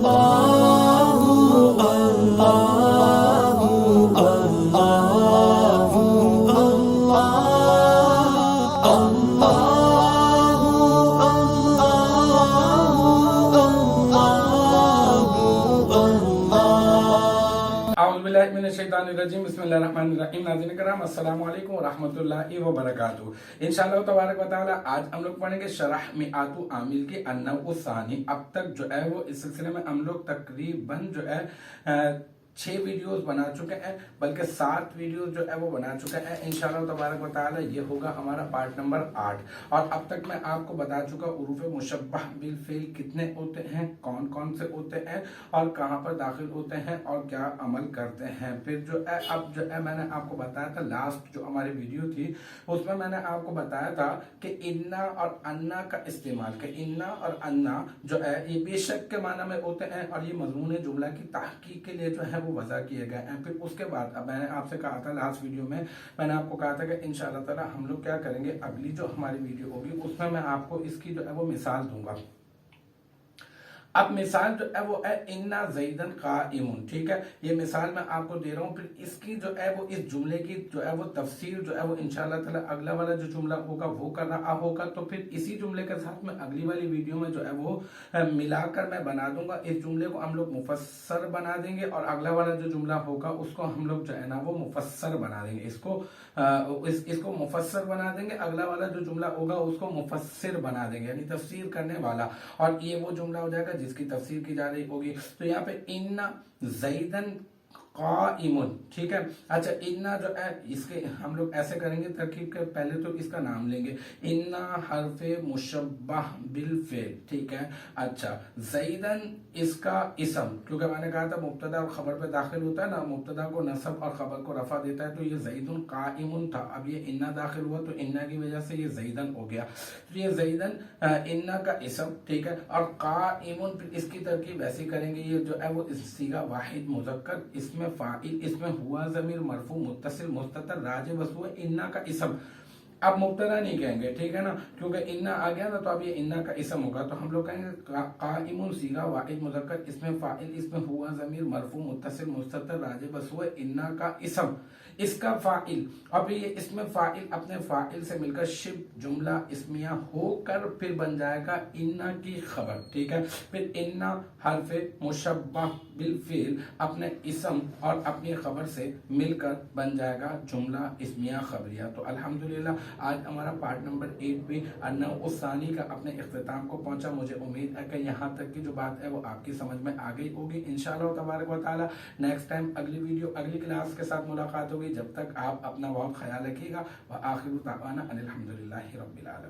बिस्मिल्लाहिर्रहमानिर्रहीम बिस्मिल्लाहिर्रहमानिर्रहीम। नाज़रीन करम अस्सलामु अलैकुम व रहमतुल्लाहि व बरकातुहू। इंशाअल्लाह तबारक व तआला आज हम लोग पढ़ेंगे शरह मिआतु आमिल की अन्नऊ सानी। अब तक जो है वो इस सिलसिले में हम लोग तकरीबन जो है 6 वीडियोस बना चुके हैं, बल्कि 7 वीडियोस जो है वो बना चुके हैं। इंशाअल्लाह तबारक व तआला ये होगा हमारा पार्ट नंबर 8। और अब तक मैं आपको बता चुका उरूफ मुशब्बह बिल फेल कितने होते हैं, कौन कौन से होते हैं और कहाँ पर दाखिल होते हैं और क्या अमल करते हैं। फिर जो है अब जो है मैंने आपको बताया था, लास्ट जो हमारी वीडियो थी उसमें मैंने आपको बताया था कि इन्ना और अन्ना का इस्तेमाल, कि इन्ना और अन्ना जो है ये बेशक के माना में होते हैं और ये मजमून जुमला की तहकीक के लिए जो है वो वजह किए गए हैं। फिर उसके बाद अब मैंने आपसे कहा था लास्ट वीडियो में, मैंने आपको कहा था कि इंशाअल्लाह ताला हम लोग क्या करेंगे, अगली जो हमारी वीडियो होगी उसमें मैं आपको इसकी जो है वो मिसाल दूंगा। अब मिसाल जो है वो है इन्ना ज़ैदन काइमुन, ठीक है, ये मिसाल मैं आपको दे रहा हूँ। फिर इसकी जो है वो इस जुमले की जो है वो तफसीर जो है वो इंशाअल्लाह ताला अगला वाला जो जुमला होगा वो कर रहा होगा। तो फिर इसी जुमले के साथ में अगली वाली वीडियो में जो है वो मिलाकर मैं बना दूंगा। इस जुमले को हम लोग मुफस्सर बना देंगे और अगला वाला जो जुमला होगा उसको हम लोग जो है ना वो मुफस्सर बना देंगे। इसको मुफस्सर बना देंगे, अगला वाला जो जुमला होगा उसको मुफस्सिर बना देंगे, यानी तफसीर करने वाला। और ये वो जुमला हो जाएगा जिसकी तफसीर की जा रही होगी। तो यहाँ पे इन्ना ज़ैदन काइमुन, ठीक है। अच्छा, इन्ना जो है इसके हम लोग ऐसे करेंगे तरकीब के, पहले तो इसका नाम लेंगे, इन्ना हरफे मुशब्बह बिल फेल, ठीक है। अच्छा, ज़ैदन इसका इसम, क्योंकि मैंने कहा था मुब्तदा और खबर पे दाखिल होता है ना, मुब्तदा को नसब और खबर को रफा देता है। तो ये ज़ैदुन काइमुन था, अब ये इन्ना दाखिल हुआ तो इन्ना की वजह से ये ज़ैदन हो गया। तो ये ज़ैदन इन्ना का इसम, ठीक है। और काइमुन फिर इसकी तरकीब ऐसी करेंगे, ये जो है वो सीगा वाहिद मुज़क्कर, इसमें फाइल, इसमें हुआ ज़मीर मरफू मुत्तसिल मुस्ततर राज वसू इन्ना का इसम। अब मुब्तदा नहीं कहेंगे, ठीक है ना, क्योंकि इन्ना आ गया ना, तो अब ये इन्ना का इसम होगा। तो हम लोग कहेंगे काइमुन सीगा वाहिद मुज़क्कर, इसमें फाइल, इसमें हुआ ज़मीर मरफू मुत्तसिल मुस्ततर राज वसू इन्ना का इसम, इसका फाइल। अब ये इसमें फाइल अपने फाइल से मिलकर शिब जुमला इसमिया होकर फिर बन जाएगा इन्ना की खबर, ठीक है। फिर इन्ना हरफे मुशब्बह बिल फेल अपने इसम और अपनी खबर से मिलकर बन जाएगा जुमला इसमिया खबरिया। तो अल्हम्दुलिल्लाह आज हमारा पार्ट नंबर 8 पे अन्नऊ सानी का अपने इख्तिताम को पहुंचा। मुझे उम्मीद है कि यहाँ तक की जो बात है वो आपकी समझ में आ गई होगी। इंशाअल्लाह तबारक व तआला नेक्स्ट टाइम अगली वीडियो अगली क्लास के साथ मुलाकात होगी। जब तक आप अपना बहुत ख्याल रखिएगा। व आखिर दावाना अनिल हम्दुलिल्लाहि रब्बिल आलमीन।